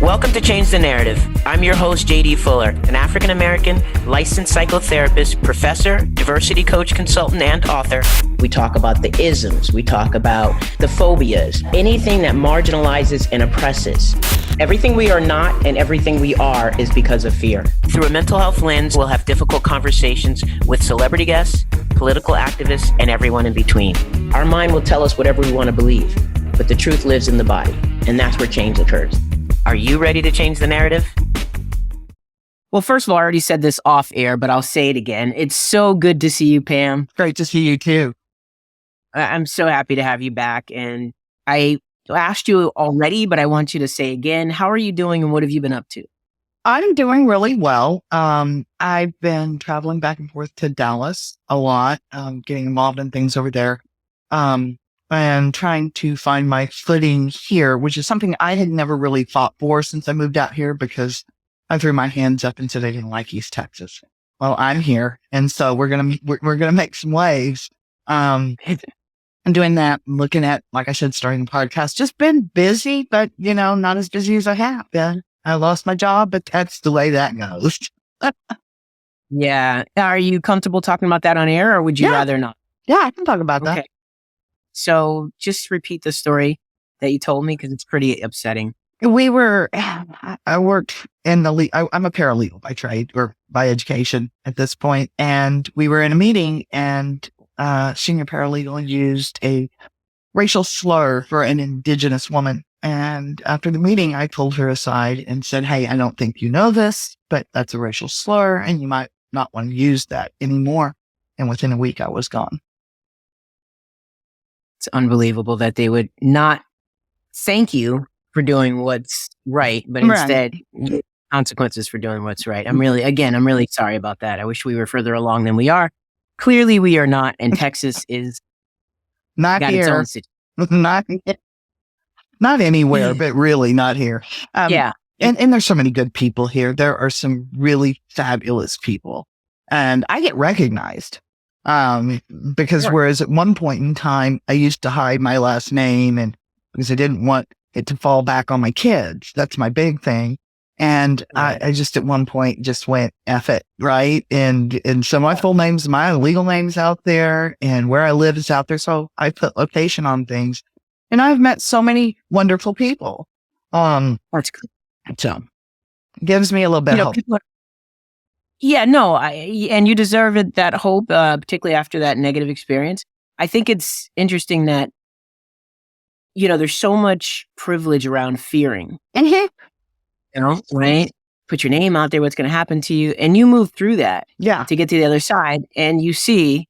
Welcome to Change the Narrative. I'm your host, JD Fuller, an African-American licensed psychotherapist, professor, diversity coach, consultant, and author. We talk about the isms. We talk about the phobias, anything that marginalizes and oppresses. Everything we are not and everything we are is because of fear. Through a mental health lens, we'll have difficult conversations with celebrity guests, political activists, and everyone in between. Our mind will tell us whatever we want to believe, but the truth lives in the body, and that's where change occurs. Are you ready to change the narrative? Well, first of all, I already said this off air, but I'll say it again. It's so good to see you, Pam. Great to see you too. I'm so happy to have you back. And I asked you already, but I want you to say again, how are you doing and what have you been up to? I'm doing really well. I've been traveling back and forth to Dallas a lot, getting involved in things over there. And trying to find my footing here, which is something I had never really fought for since I moved out here because I threw my hands up and said I didn't like East Texas. Well, I'm here, and so we're gonna make some waves. And doing that, looking at, like I said, starting the podcast. Just been busy, but not as busy as I have been. I lost my job, but that's the way that goes. Yeah. Are you comfortable talking about that on air, or would you rather not? Yeah, I can talk about that. So just repeat the story that you told me because it's pretty upsetting. I worked in I'm a paralegal by trade or by education at this point. And we were in a meeting and senior paralegal used a racial slur for an indigenous woman. And after the meeting, I pulled her aside and said, "Hey, I don't think you know this, but that's a racial slur and you might not want to use that anymore." And within a week, I was gone. It's unbelievable that they would not thank you for doing what's right, but instead consequences for doing what's right. I'm really sorry about that. I wish we were further along than we are. Clearly we are not. And Texas is not got here. its own not anywhere, but really not here. And there's so many good people here. There are some really fabulous people and I get recognized. Because whereas at one point in time, I used to hide my last name and because I didn't want it to fall back on my kids. That's my big thing. And I just at one point just went F it. Right. And so my full name's my legal name's out there and where I live is out there. So I put location on things and I've met so many wonderful people. That's good. So it gives me a little bit of hope. And you deserve it, that hope, particularly after that negative experience. I think it's interesting that, there's so much privilege around fearing. Right? Put your name out there, what's going to happen to you. And you move through that to get to the other side. And you see,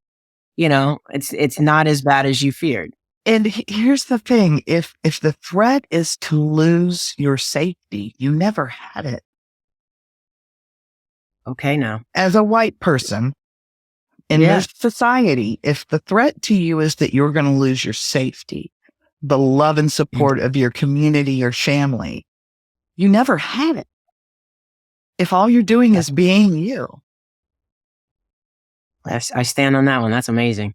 it's not as bad as you feared. And here's the thing. If the threat is to lose your safety, you never had it. Okay, now. As a white person in this society, if the threat to you is that you're going to lose your safety, the love and support of your community or family, you never had it. If all you're doing is being you. I stand on that one. That's amazing.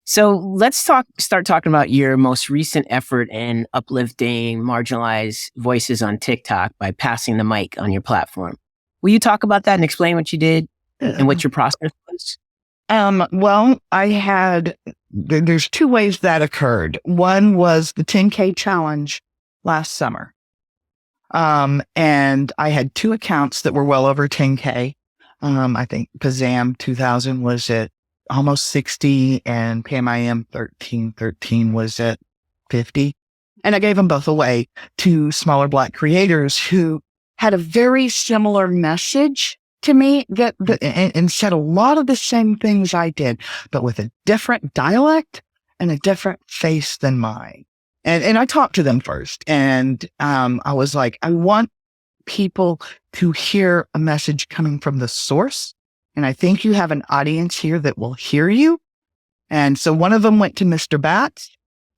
So let's start talking about your most recent effort in uplifting marginalized voices on TikTok by passing the mic on your platform. Will you talk about that and explain what you did and what your process was? Well, there's two ways that occurred. One was the 10K challenge last summer. And I had two accounts that were well over 10K. I think Pazam 2000 was at almost 60 and PamIM 1313 was at 50. And I gave them both away to smaller Black creators who had a very similar message to me and said a lot of the same things I did, but with a different dialect and a different face than mine. And I talked to them first and I was like, I want people to hear a message coming from the source. And I think you have an audience here that will hear you. And so one of them went to Mr. Batts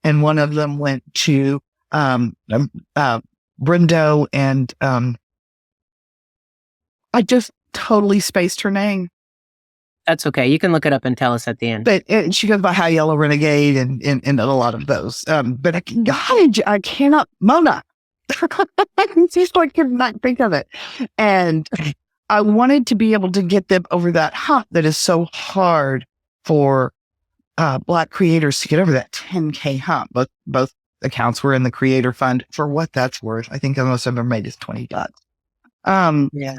and one of them went to Brendo and I just totally spaced her name. That's okay. You can look it up and tell us at the end. But she goes by High Yellow Renegade and a lot of those. But I cannot, Mona. He's like, could not think of it. And I wanted to be able to get them over that hump that is so hard for Black creators to get over, that 10K hump. Both accounts were in the creator fund. For what that's worth, I think the most I've ever made is $20. Yeah.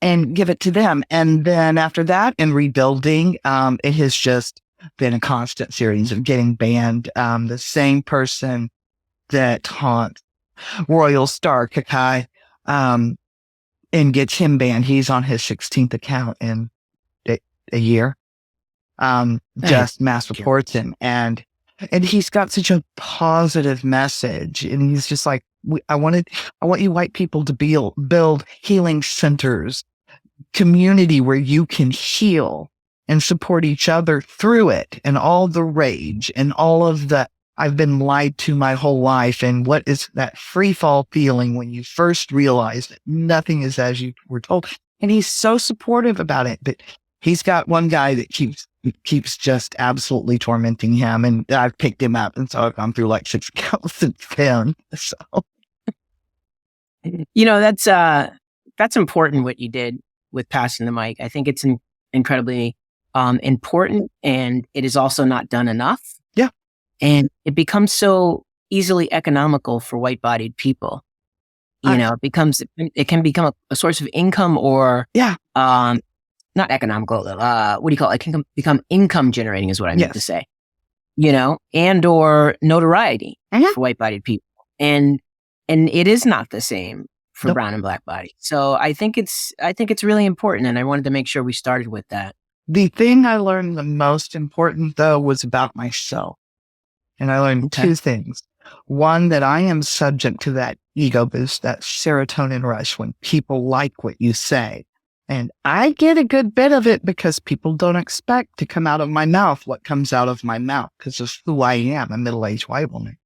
And give it to them. And then after that, in rebuilding, it has just been a constant series of getting banned. The same person that haunts Royal Star Kakai, and gets him banned. He's on his 16th account in a year. Just mass reports him, and he's got such a positive message, and he's just like, I want you white people to build healing centers, community where you can heal and support each other through it, and all the rage and all of the I've been lied to my whole life, and what is that free fall feeling when you first realize that nothing is as you were told. And he's so supportive about it, but he's got one guy that keeps just absolutely tormenting him, and I've picked him up, and so I've gone through like 6 accounts since then. So, that's important what you did with passing the mic. I think it's incredibly important, and it is also not done enough. Yeah. And it becomes so easily economical for white-bodied people. It can become a source of income, or not economical. What do you call it? It can become income generating, is what I meant to say. And or notoriety for white-bodied people, and it is not the same for brown and black bodies. So I think it's really important, and I wanted to make sure we started with that. The thing I learned the most important, though, was about myself. And I learned 2 things. One, that I am subject to that ego boost, that serotonin rush when people like what you say. And I get a good bit of it because people don't expect to come out of my mouth what comes out of my mouth because of who I am, a middle-aged white woman.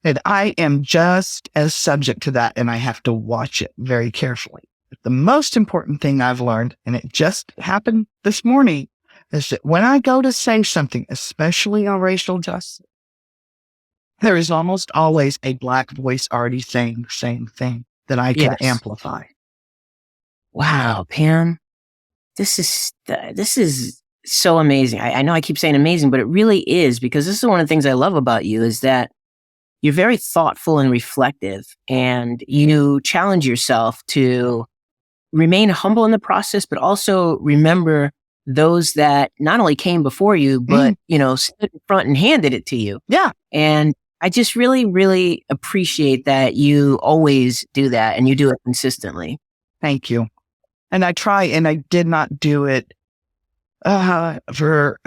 And I am just as subject to that, and I have to watch it very carefully. But the most important thing I've learned, and it just happened this morning, is that when I go to say something, especially on racial justice, there is almost always a black voice already saying the same thing that I can amplify. Wow, Pam, this is so amazing. I know I keep saying amazing, but it really is, because this is one of the things I love about you, is that you're very thoughtful and reflective, and you challenge yourself to remain humble in the process, but also remember those that not only came before you, but, stood in front and handed it to you. Yeah. And I just really, really appreciate that you always do that, and you do it consistently. Thank you. And I try, and I did not do it for,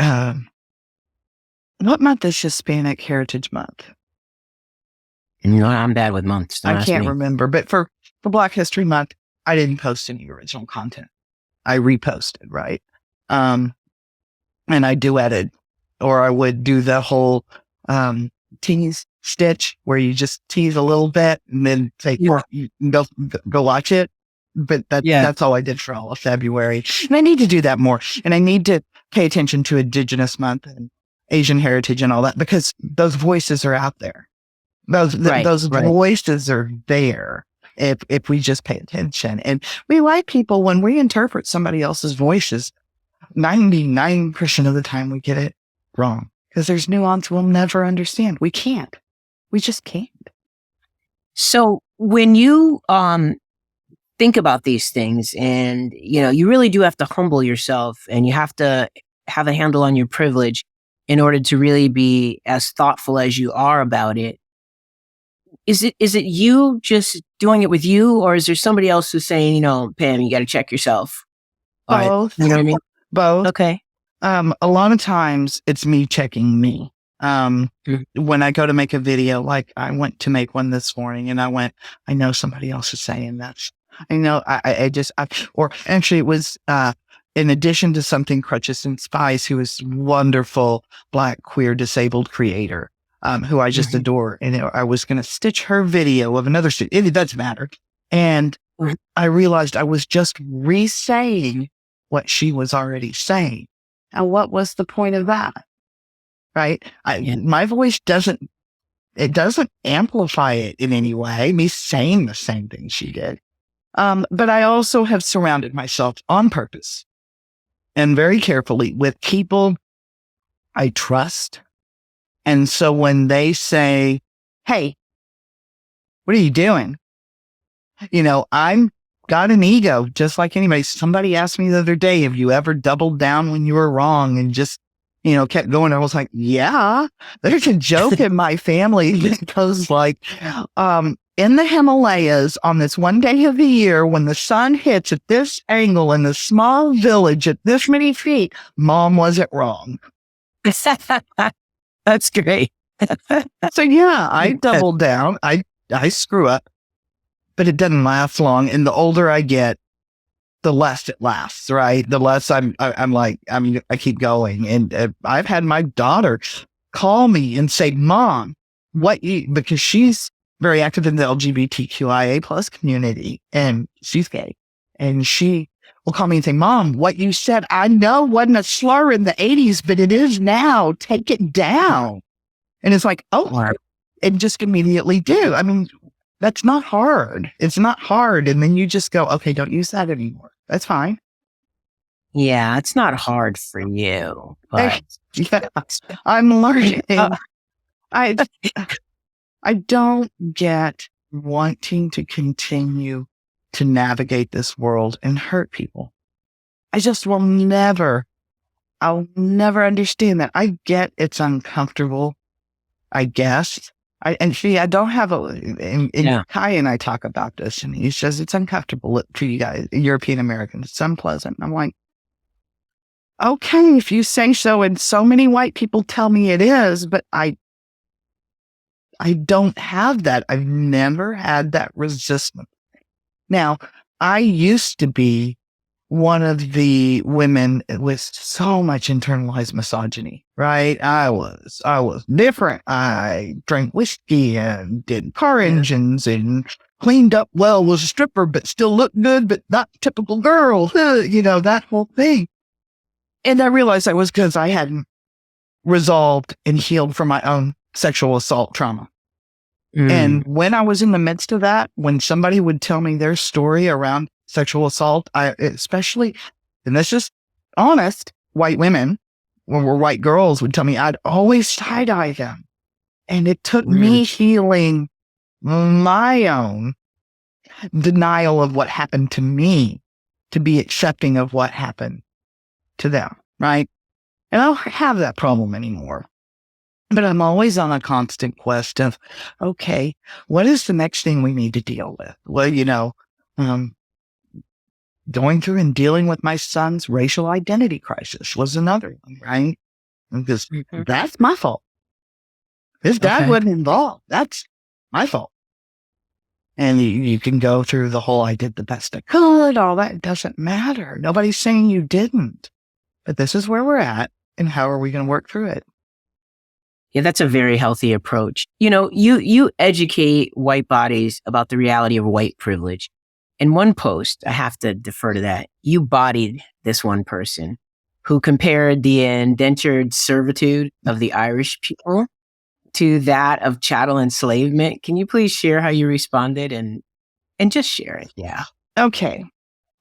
what month is Hispanic Heritage Month? I'm bad with months. I can't remember, but for Black History Month, I didn't post any original content. I reposted, right? And I duetted, or I would do the whole tease stitch where you just tease a little bit and then say, you go watch it. But that's all I did for all of February. And I need to do that more. And I need to pay attention to Indigenous Month and Asian heritage and all that, because those voices are out there. Those voices are there if we just pay attention. And we white people, when we interpret somebody else's voices, 99% of the time we get it wrong, because there's nuance we'll never understand. We can't. We just can't. So when you think about these things, and you really do have to humble yourself, and you have to have a handle on your privilege in order to really be as thoughtful as you are about it. Is it you just doing it with you, or is there somebody else who's saying, Pam, you got to check yourself? Both. You know what I mean? Both. Okay. A lot of times it's me checking me. When I go to make a video, like I went to make one this morning, and I know somebody else is saying that. I know or actually it was, in addition to something Crutches and Spies, who is wonderful Black queer disabled creator, who I just adore. And I was going to stitch her video of another student. It doesn't matter. And I realized I was just re-saying what she was already saying. And what was the point of that? Right? My voice doesn't it doesn't amplify it in any way, me saying the same thing she did. But I also have surrounded myself on purpose and very carefully with people I trust. And so when they say, hey, what are you doing? I'm got an ego just like anybody. Somebody asked me the other day, have you ever doubled down when you were wrong and just, kept going? I was like, yeah, there's a joke in my family that goes like, in the Himalayas on this one day of the year, when the sun hits at this angle in the small village at this many feet, mom wasn't wrong. That's great. So yeah, I double down. I screw up, but it doesn't last long. And the older I get, the less it lasts, right? The less I keep going. And I've had my daughter call me and say, Mom, because she's very active in the LGBTQIA plus community and she's gay. And she will call me and say, Mom, what you said, I know wasn't a slur in the 80s, but it is now. Take it down. And it's like, oh, and just immediately do. I mean, that's not hard. It's not hard. And then you just go, okay, don't use that anymore. That's fine. Yeah, it's not hard for you. But yeah, I'm learning. I don't get wanting to continue to navigate this world and hurt people. I just I'll never understand that. I get it's uncomfortable, I guess. I don't have Kai and I talk about this, and he says it's uncomfortable for you guys, European Americans. It's unpleasant. I'm like, okay, if you say so, and so many white people tell me it is, but I don't have that. I've never had that resistance. Now, I used to be one of the women with so much internalized misogyny, right? I was different. I drank whiskey and did car engines and cleaned up well, was a stripper, but still looked good, but not typical girl, that whole thing. And I realized that was because I hadn't resolved and healed from my own sexual assault trauma. And when I was in the midst of that, when somebody would tell me their story around sexual assault, especially, and this is honest, white women, when we're white girls, would tell me I'd always side-eye them. And it took me healing my own denial of what happened to me to be accepting of what happened to them, right? And I don't have that problem anymore. But I'm always on a constant quest of, okay, what is the next thing we need to deal with? Well, going through and dealing with my son's racial identity crisis was another one, right? Because that's my fault. His dad wasn't involved. That's my fault. And you can go through the whole, I did the best I could, all that. It doesn't matter. Nobody's saying you didn't. But this is where we're at, and how are we going to work through it? Yeah, that's a very healthy approach. You educate white bodies about the reality of white privilege. In one post, I have to defer to that, you bodied this one person who compared the indentured servitude of the Irish people to that of chattel enslavement. Can you please share how you responded and just share it? Yeah. Okay.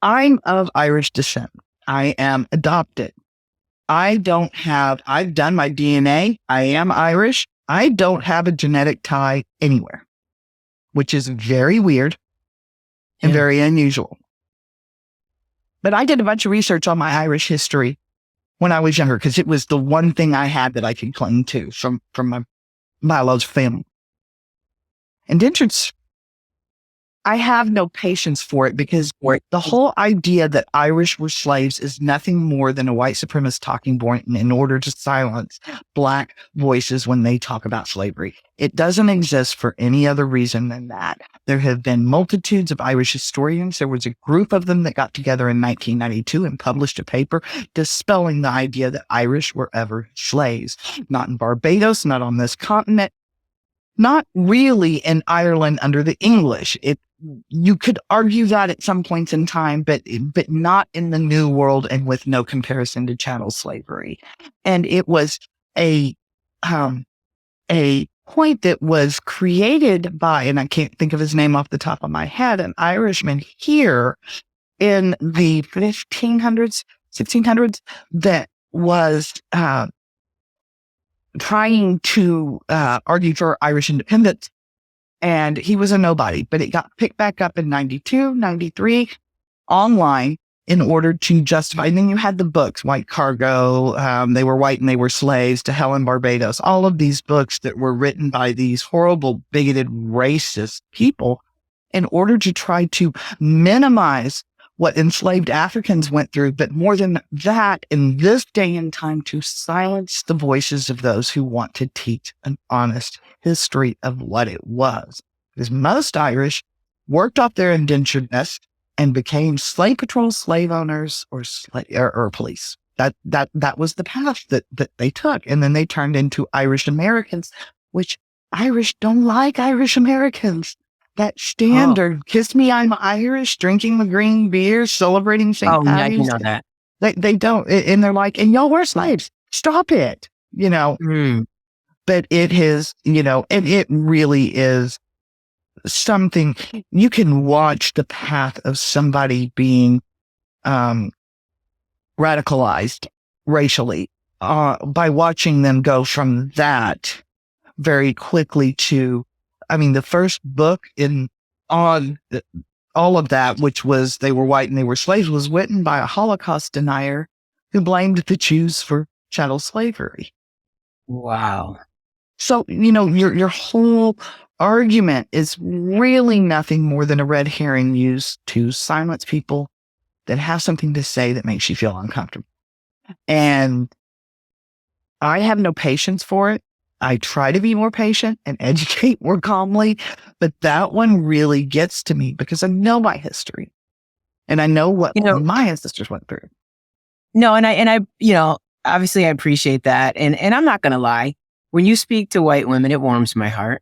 I'm of Irish descent. I am adopted. I've done my DNA. I am Irish. I don't have a genetic tie anywhere, which is very weird and very unusual. But I did a bunch of research on my Irish history when I was younger, because it was the one thing I had that I could cling to from my biological family. Indentured, I have no patience for it, because the whole idea that Irish were slaves is nothing more than a white supremacist talking point in order to silence Black voices when they talk about slavery. It doesn't exist for any other reason than that. There have been multitudes of Irish historians. There was a group of them that got together in 1992 and published a paper dispelling the idea that Irish were ever slaves. Not in Barbados, not on this continent, not really in Ireland under the English. You could argue that at some points in time, but not in the New World, and with no comparison to chattel slavery. And it was a point that was created by, and I can't think of his name off the top of my head, an Irishman here in the 1500s, 1600s, that was trying to argue for Irish independence. And he was a nobody, but it got picked back up in 92, 93 online in order to justify. And then you had the books, White Cargo, They Were White and They Were Slaves, To Hell in Barbados, all of these books that were written by these horrible, bigoted, racist people in order to try to minimize what enslaved Africans went through, but more than that, in this day and time, to silence the voices of those who want to teach an honest history of what it was. Because most Irish worked off their indenturedness and became slave patrol, slave owners, or police. That was the path that they took. And then they turned into Irish Americans, which Irish don't like Irish Americans. That standard, kiss me, I'm Irish, drinking the green beer, celebrating St. Patty's. Yeah, you know that. They don't. And they're like, and y'all were slaves. Stop it. But it is, and it really is something. You can watch the path of somebody being radicalized racially by watching them go from that very quickly to, the first book on all of that, which was They Were White and They Were Slaves, was written by a Holocaust denier who blamed the Jews for chattel slavery. Wow. So, your whole argument is really nothing more than a red herring used to silence people that have something to say that makes you feel uncomfortable. And I have no patience for it. I try to be more patient and educate more calmly, but that one really gets to me because I know my history and I know what my ancestors went through. No, and I, obviously I appreciate that. And I'm not going to lie. When you speak to white women, it warms my heart.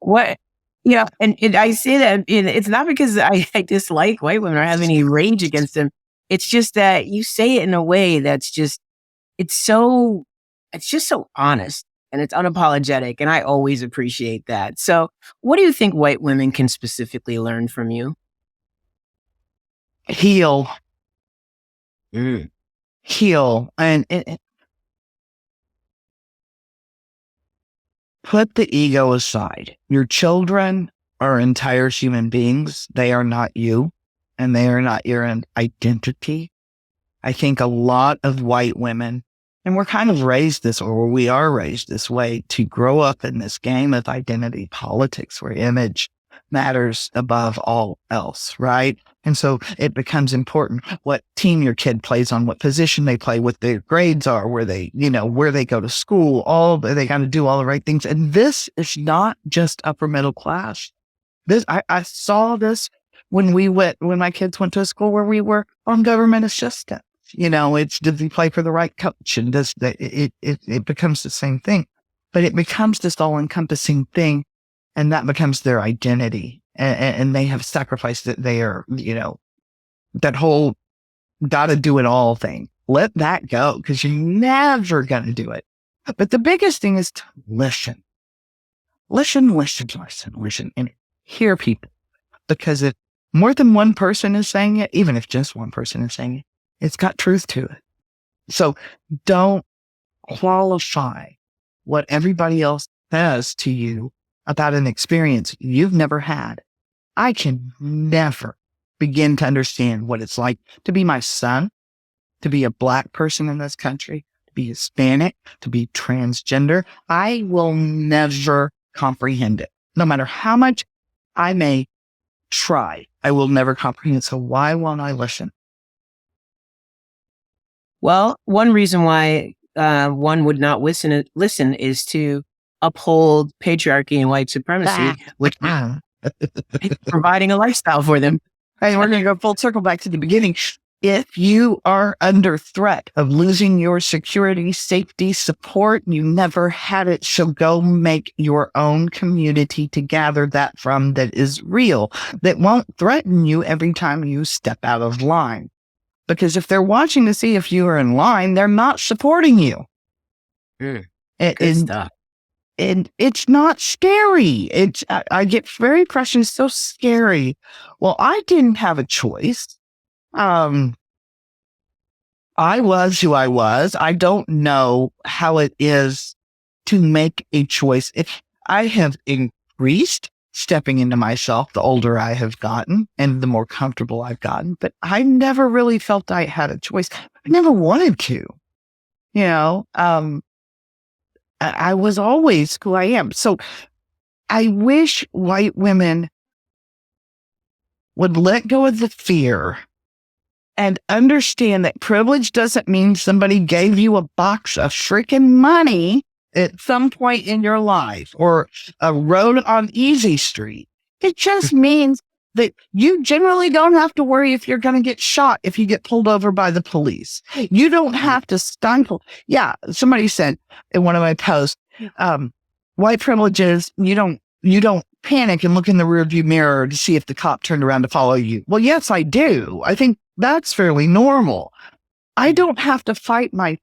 What? Yeah. And I say that it's not because I dislike white women or have any rage against them. It's just that you say it in a way that's just, it's just so honest and it's unapologetic. And I always appreciate that. So what do you think white women can specifically learn from you? Heal. Heal. And put the ego aside. Your children are entire human beings. They are not you and they are not your identity. I think a lot of white women, and we're kind of raised this, or we are raised this way, to grow up in this game of identity politics where image matters above all else, right? And so it becomes important what team your kid plays on, what position they play, what their grades are, where they go to school, they got to do all the right things. And this is not just upper middle class. I saw this when my kids went to a school where we were on government assistance. It's, did we play for the right coach? And it becomes the same thing, but it becomes this all encompassing thing. And that becomes their identity. And they have sacrificed that they are, that whole gotta do it all thing. Let that go because you're never going to do it. But the biggest thing is to listen. Listen, and hear people. Because if more than one person is saying it, even if just one person is saying it, it's got truth to it. So don't qualify what everybody else says to you about an experience you've never had. I can never begin to understand what it's like to be my son, to be a Black person in this country, to be Hispanic, to be transgender. I will never comprehend it. No matter how much I may try, I will never comprehend. So why won't I listen? Well, one reason why one would not listen is to uphold patriarchy and white supremacy, which is providing a lifestyle for them. And we're going to go full circle back to the beginning. If you are under threat of losing your security, safety, support, you never had it, so go make your own community to gather that from that is real, that won't threaten you every time you step out of line. Because if they're watching to see if you are in line, they're not supporting you. Mm, And, good and, stuff. and it's not scary. I get very frustrated. It's so scary. Well, I didn't have a choice. I was who I was. I don't know how it is to make a choice. If I have increased stepping into myself the older I have gotten and the more comfortable I've gotten, but I never really felt I had a choice. I never wanted to, you know, I was always who I am. So I wish white women would let go of the fear and understand that privilege doesn't mean somebody gave you a box of freaking money at some point in your life or a road on Easy Street. It just means that you generally don't have to worry if you're going to get shot if you get pulled over by the police. You don't have to stifle. Yeah, somebody said in one of my posts, white privilege is you don't panic and look in the rearview mirror to see if the cop turned around to follow you. Well, yes, I do. I think that's fairly normal. I don't have to fight my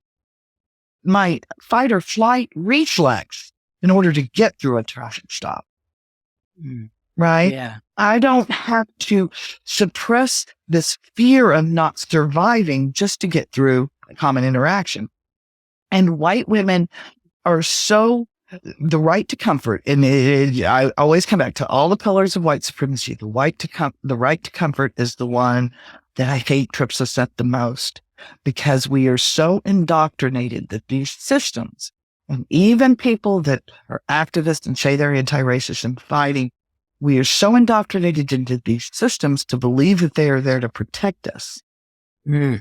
fight or flight reflex in order to get through a traffic stop. Right? Yeah. I don't have to suppress this fear of not surviving just to get through a common interaction. And white women are so the right to comfort, and I always come back to all the pillars of white supremacy. The right to comfort is the one that I hate trips us up the most, because we are so indoctrinated that these systems, and even people that are activists and say they're anti-racist and fighting, we are so indoctrinated into these systems to believe that they are there to protect us.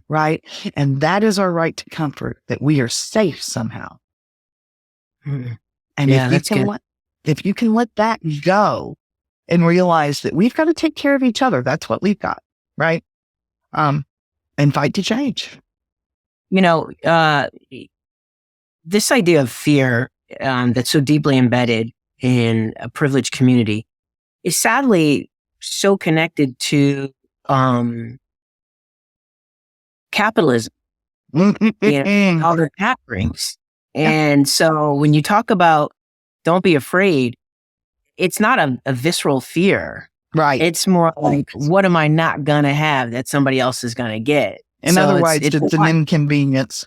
Right? And that is our right to comfort, that we are safe somehow. And Yeah, if you can let that go and realize that we've got to take care of each other, that's what we've got, right? And fight to change. You know, this idea of fear that's so deeply embedded in a privileged community is sadly so connected to capitalism, all that that brings. And so when you talk about don't be afraid, it's not a visceral fear. Right. It's more like, what am I not going to have that somebody else is going to get? In other words, it's an inconvenience.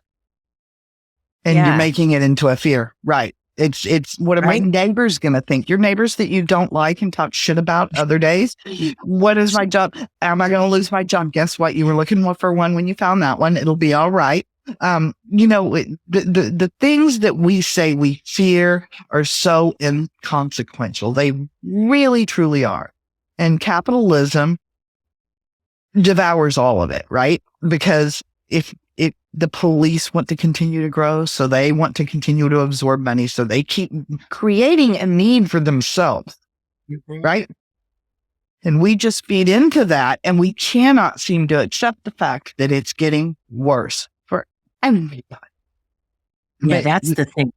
And you're making it into a fear. Right. It's what are my neighbors going to think? Your neighbors that you don't like and talk shit about other days. What is my job? Am I going to lose my job? Guess what? You were looking for one when you found that one. It'll be all right. The things that we say we fear are so inconsequential. They really, truly are. And capitalism devours all of it, right? Because if the police want to continue to grow, so they want to continue to absorb money, so they keep creating a need for themselves, right? And we just feed into that, and we cannot seem to accept the fact that it's getting worse for everybody. Yeah, that's the thing.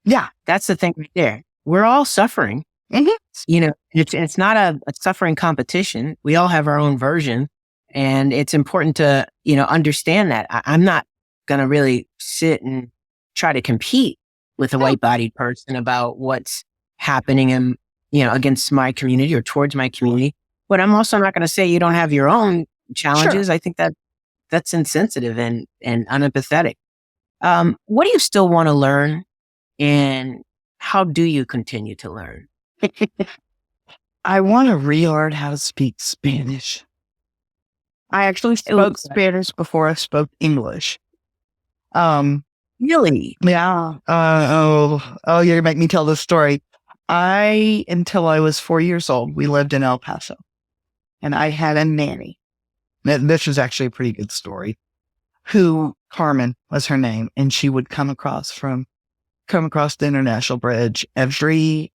Yeah, that's the thing right there. We're all suffering. You know, it's not a suffering competition. We all have our own version. And it's important to, understand that. I'm not going to really sit and try to compete with a white-bodied person about what's happening in, against my community or towards my community. But I'm also not going to say you don't have your own challenges. Sure. I think that's insensitive and unempathetic. What do you still want to learn, and how do you continue to learn? I want to relearn how to speak Spanish. I actually spoke Spanish before I spoke English. Really? Yeah. You're gonna make me tell this story. Until I was 4 years old, we lived in El Paso, and I had a nanny. This is actually a pretty good story. Carmen was her name, and she would come across the International Bridge every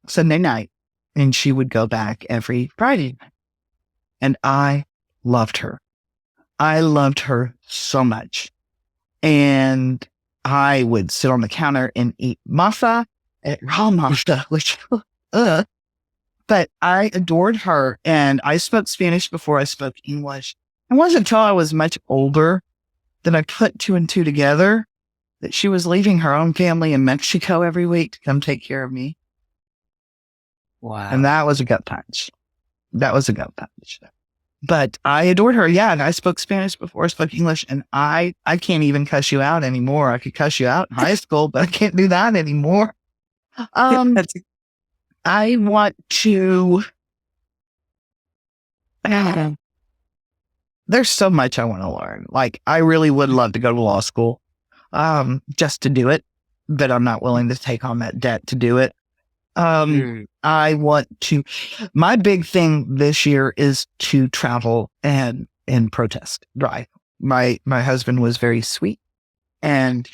Sunday night, and she would go back every Friday night. And I loved her. I loved her so much. And I would sit on the counter and eat masa, raw masa, which, but I adored her. And I spoke Spanish before I spoke English. It wasn't until I was much older that I put two and two together that she was leaving her own family in Mexico every week to come take care of me. Wow. And that was a gut punch. But I adored her. Yeah. And I spoke Spanish before I spoke English, and I can't even cuss you out anymore. I could cuss you out in high school, but I can't do that anymore. I want to, there's so much I want to learn. Like, I really would love to go to law school, just to do it, but I'm not willing to take on that debt to do it. I want to, my big thing this year is to travel and protest drive. My husband was very sweet. And,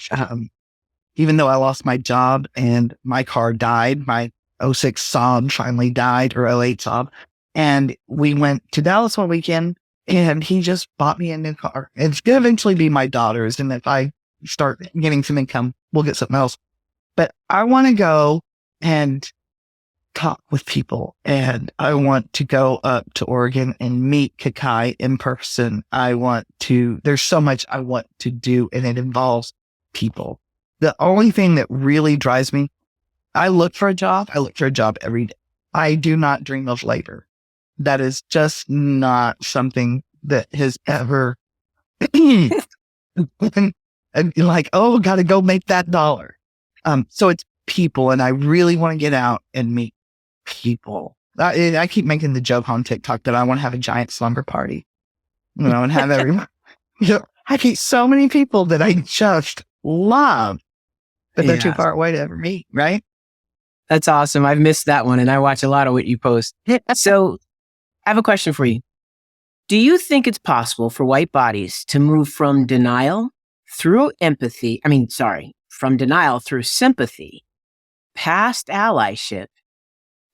even though I lost my job and my car died, my '06 Saab finally died, or '08 Saab. And we went to Dallas one weekend, and he just bought me a new car. It's going to eventually be my daughter's. And if I start getting some income, we'll get something else. But I want to go and talk with people, and I want to go up to Oregon and meet Kakai in person. There's so much I want to do, and it involves people. The only thing that really drives me, I look for a job every day. I do not dream of labor. That is just not something that has ever been like, oh, got to go make that dollar. So it's people, and I really want to get out and meet people. I keep making the joke on TikTok that I want to have a giant slumber party, and have everyone. I meet so many people that I just love, but they're too far away to ever meet, right? That's awesome. I've missed that one, and I watch a lot of what you post. So I have a question for you. Do you think it's possible for white bodies to move from denial through sympathy, past allyship,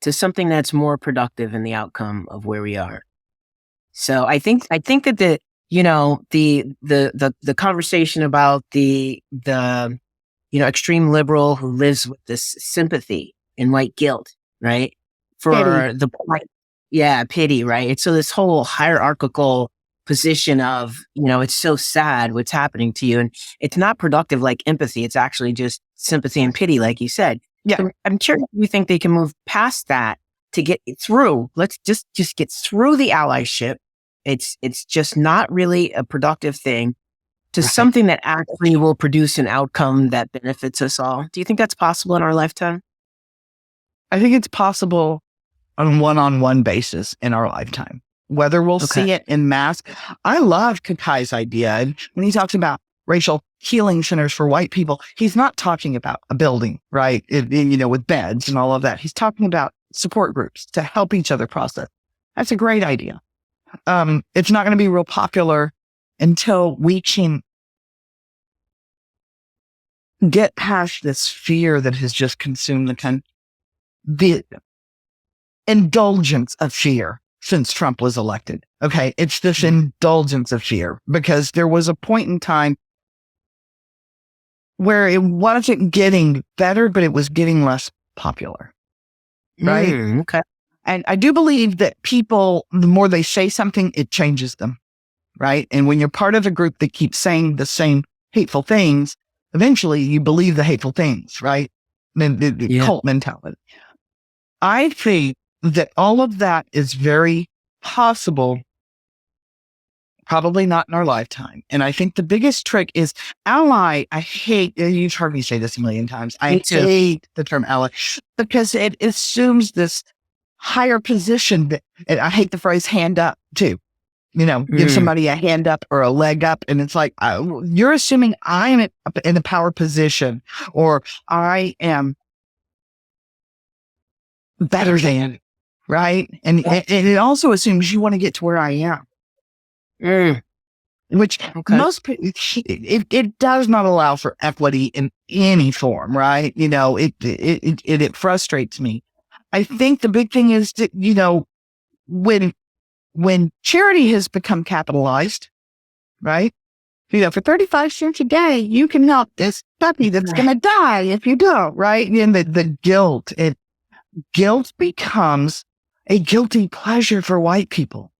to something that's more productive in the outcome of where we are? So I think that the conversation about the extreme liberal who lives with this sympathy and white guilt, right? Pity, right? It's so this whole hierarchical position of, it's so sad what's happening to you, and it's not productive like empathy. It's actually just sympathy and pity, like you said. Yeah. So I'm curious if you think they can move past that to get through. Let's just get through the allyship. It's just not really a productive thing to something that actually will produce an outcome that benefits us all. Do you think that's possible in our lifetime? I think it's possible on a one-on-one basis in our lifetime. Whether we'll see it in mass. I love Kakai's idea. And when he talks about racial healing centers for white people, he's not talking about a building, right? With beds and all of that. He's talking about support groups to help each other process. That's a great idea. It's not going to be real popular until we can get past this fear that has just consumed the indulgence of fear since Trump was elected. Okay. It's this indulgence of fear, because there was a point in time where it wasn't getting better, but it was getting less popular. Right. Okay. And I do believe that people, the more they say something, it changes them. Right. And when you're part of a group that keeps saying the same hateful things, eventually you believe the hateful things, right? The cult mentality. I think that all of that is very possible, probably not in our lifetime. And I think the biggest trick is ally. I hate, you've heard me say this a million times. I hate the term ally because it assumes this higher position. And I hate the phrase hand up too. Give somebody a hand up or a leg up. And it's like, you're assuming I am in a power position, or I am better than, right? And it also assumes you want to get to where I am. Which most people, it does not allow for equity in any form, right? It frustrates me. I think the big thing is that, when charity has become capitalized, right? For 35 cents a day, you can help this puppy that's going to die if you don't, right? And the guilt becomes a guilty pleasure for white people.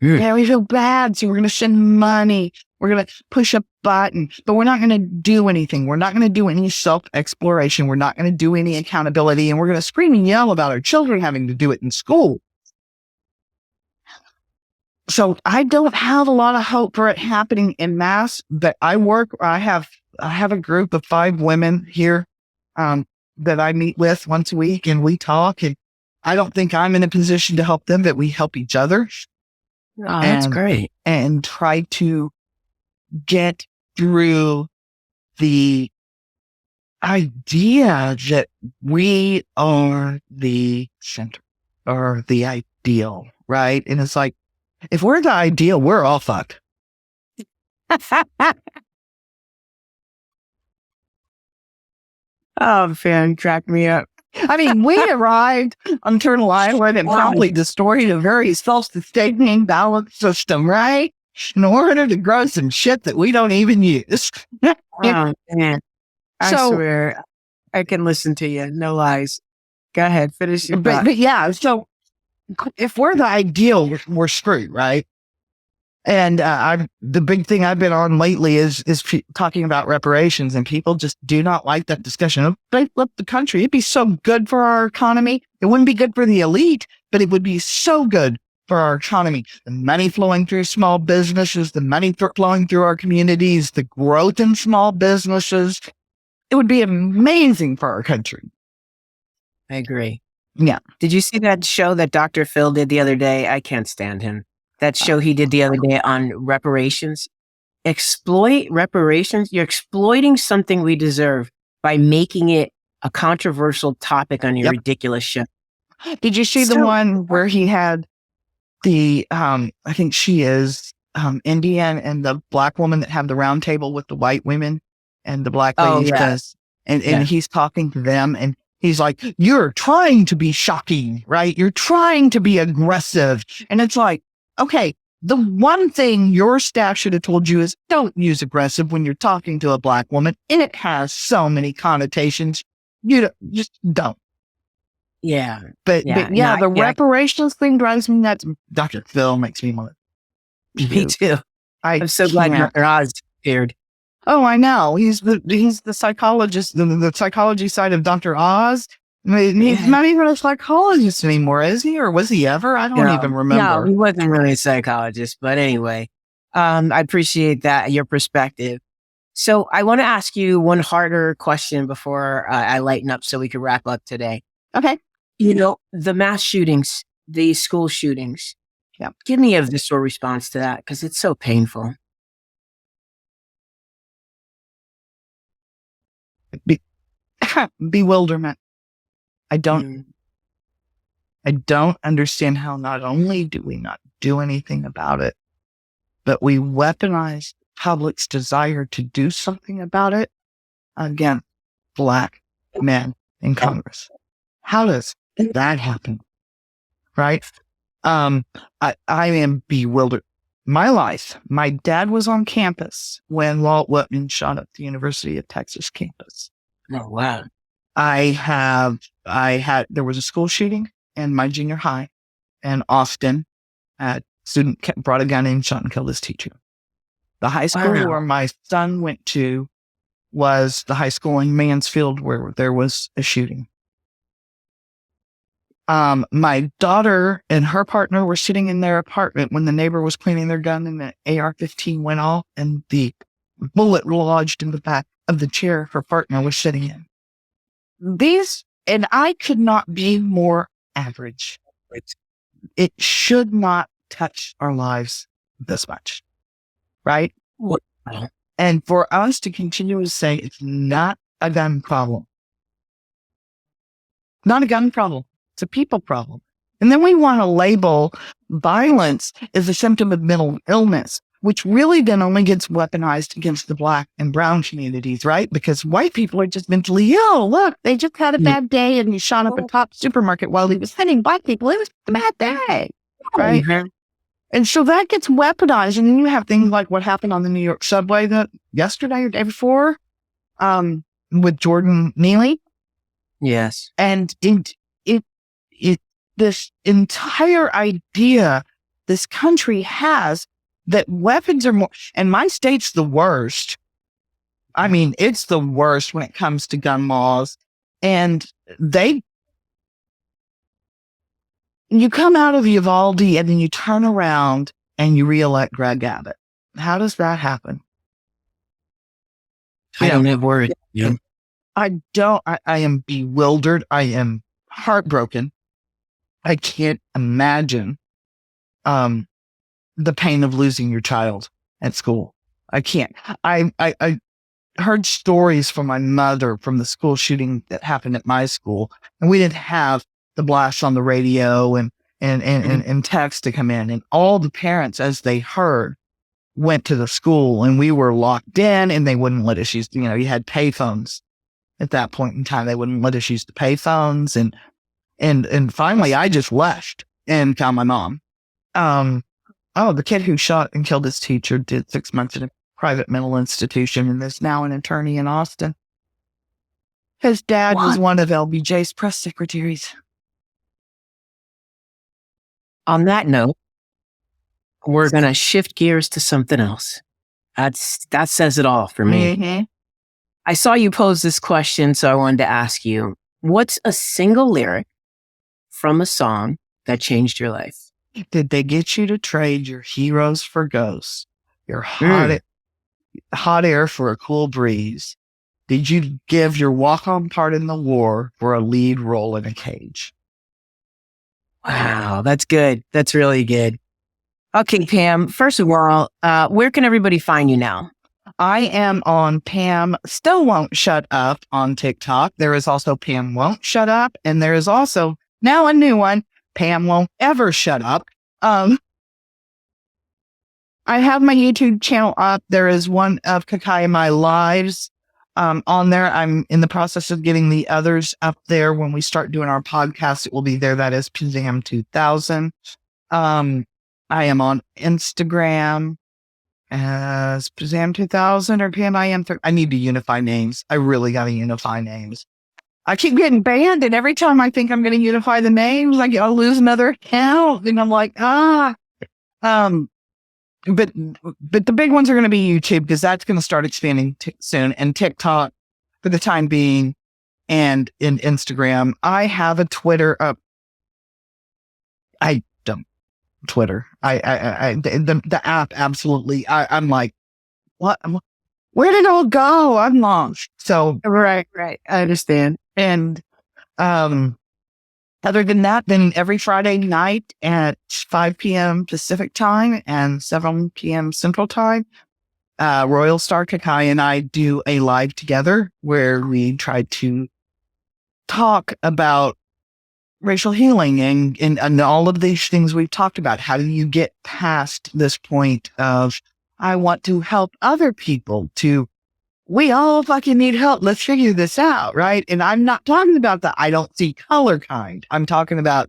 Yeah, we feel bad. So we're going to send money. We're going to push a button, but we're not going to do anything. We're not going to do any self-exploration. We're not going to do any accountability. And we're going to scream and yell about our children having to do it in school. So I don't have a lot of hope for it happening en masse, but I have a group of 5 women here, that I meet with once a week, and we talk, and I don't think I'm in a position to help them, but we help each other. Oh, that's great. And try to get through the idea that we are the center or the ideal, right? And it's like, if we're the ideal, we're all fucked. Oh, fan, crack me up. I mean, we arrived on Turtle Island and promptly destroyed a very self-sustaining balance system, right? In order to grow some shit that we don't even use. Oh, man. I swear, I can listen to you. No lies. Go ahead, finish your thought. But yeah, so if we're the ideal, we're screwed, right? And the big thing I've been on lately is talking about reparations, and people just do not like that discussion. If they flip the country, it'd be so good for our economy. It wouldn't be good for the elite, but it would be so good for our economy. The money flowing through small businesses, the money flowing through our communities, the growth in small businesses. It would be amazing for our country. I agree. Yeah. Did you see that show that Dr. Phil did the other day? I can't stand him. That show he did the other day on reparations. Exploit reparations. You're exploiting something we deserve by making it a controversial topic on your ridiculous show. Did you see the one where he had the, I think she is Indian, and the black woman that had the round table with the white women and the black lady does. And he's talking to them, and he's like, you're trying to be shocking, right? You're trying to be aggressive. And it's like, okay, the one thing your staff should have told you is don't use aggressive when you're talking to a black woman. And it has so many connotations. Just don't. Yeah. But the reparations thing drives me nuts. Dr. Phil makes me want to. Me too. I'm so glad Dr. Oz appeared. Oh, I know. He's the psychologist, the psychology side of Dr. Oz. He's not even a psychologist anymore, is he? Or was he ever? I don't even remember. No, he wasn't really a psychologist. But anyway, I appreciate that, your perspective. So I want to ask you one harder question before I lighten up so we can wrap up today. Okay. The mass shootings, the school shootings. Yeah. Give me a visceral response to that, because it's so painful. Bewilderment. I don't understand how not only do we not do anything about it, but we weaponize public's desire to do something about it against black men in Congress. How does that happen? Right? I am bewildered. My life, my dad was on campus when Walt Whitman shot up the University of Texas campus. Oh, wow. There was a school shooting in my junior high in Austin. A student brought a gun in, shot and killed his teacher. The high school where my son went to was the high school in Mansfield where there was a shooting. My daughter and her partner were sitting in their apartment when the neighbor was cleaning their gun and the AR-15 went off and the bullet lodged in the back of the chair her partner was sitting in. And I could not be more average. It should not touch our lives this much, right? And for us to continue to say it's not a gun problem. Not a gun problem. It's a people problem. And then we want to label violence as a symptom of mental illness, which really then only gets weaponized against the black and brown communities, right? Because white people are just mentally ill. Look, they just had a bad day and he shot up a top supermarket while he was hitting black people. It was a bad day, right? Mm-hmm. And so that gets weaponized. And then you have things like what happened on the New York subway yesterday or day before with Jordan Neely. Yes. And this entire idea this country has, that weapons are more, and my state's the worst. I mean, it's the worst when it comes to gun laws. And you come out of Uvalde and then you turn around and you reelect Greg Abbott. How does that happen? I don't have words. Yeah. I am bewildered. I am heartbroken. I can't imagine the pain of losing your child at school. I can't. I heard stories from my mother from the school shooting that happened at my school, and we didn't have the blast on the radio and text to come in, and all the parents, as they heard, went to the school, and we were locked in, and they wouldn't let us use, you had payphones at that point in time. They wouldn't let us use the payphones, and finally I just left and found my mom. The kid who shot and killed his teacher did 6 months in a private mental institution and is now an attorney in Austin. His dad was one of LBJ's press secretaries. On that note, we're going to shift gears to something else. That says it all for me. Mm-hmm. I saw you pose this question, so I wanted to ask you, what's a single lyric from a song that changed your life? Did they get you to trade your heroes for ghosts? Your hot air for a cool breeze? Did you give your walk-on part in the war for a lead role in a cage? Wow, that's good. That's really good. Okay, Pam, first of all, where can everybody find you now? I am on Pam Still Won't Shut Up on TikTok. There is also Pam Won't Shut Up. And there is also now a new one, Pam Won't Ever Shut Up. I have my YouTube channel up. There is one of Kakai My Lives on there. I'm in the process of getting the others up there. When we start doing our podcast, it will be there. That is Pazam 2000. I am on Instagram as Pazam 2000 or PMIM. I need to unify names. I really got to unify names. I keep getting banned, and every time I think I'm going to unify the names, I'll lose another account, and I'm like, But the big ones are going to be YouTube, because that's going to start expanding soon, and TikTok for the time being, and in Instagram. I have a Twitter. I don't Twitter. The app absolutely. I'm like, what? Where did it all go? I'm lost. So Right. I understand. And other than that, then every Friday night at 5 p.m. Pacific time and 7 p.m. Central time, Royal Star Kakai and I do a live together where we try to talk about racial healing and all of these things we've talked about. How do you get past this point of, I want to help other people, to, we all fucking need help. Let's figure this out, right? And I'm not talking about the I don't see color kind. I'm talking about,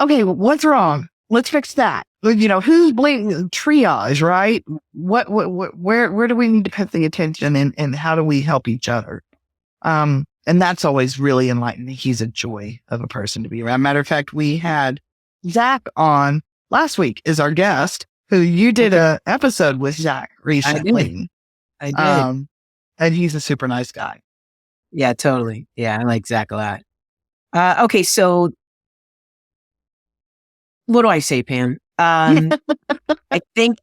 okay, what's wrong? Let's fix that. Who's blaming? Triage, right? Where do we need to put the attention, and how do we help each other? And that's always really enlightening. He's a joy of a person to be around. Matter of fact, we had Zach on last week as our guest, who you did a episode with Zach recently. I did. And he's a super nice guy. Yeah, totally. Yeah, I like Zach a lot. Okay, so what do I say, Pam? I think,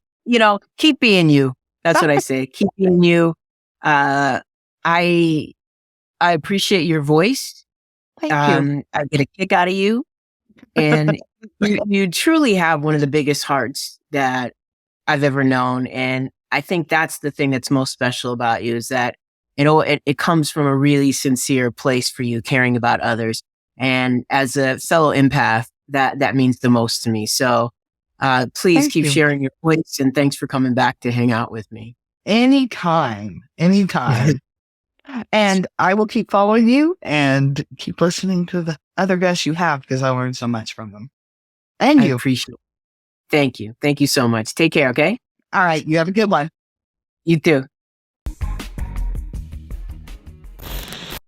keep being you. That's what I say. Keep being you. I appreciate your voice. Thank you. I get a kick out of you. And you truly have one of the biggest hearts that I've ever known. And I think that's the thing that's most special about you, is that, it comes from a really sincere place for you, caring about others. And as a fellow empath, that means the most to me. So please keep sharing your voice, and thanks for coming back to hang out with me. Anytime. And I will keep following you and keep listening to the other guests you have, because I learned so much from them. And you. I appreciate it. Thank you. Thank you so much. Take care, okay? All right. You have a good one. You too.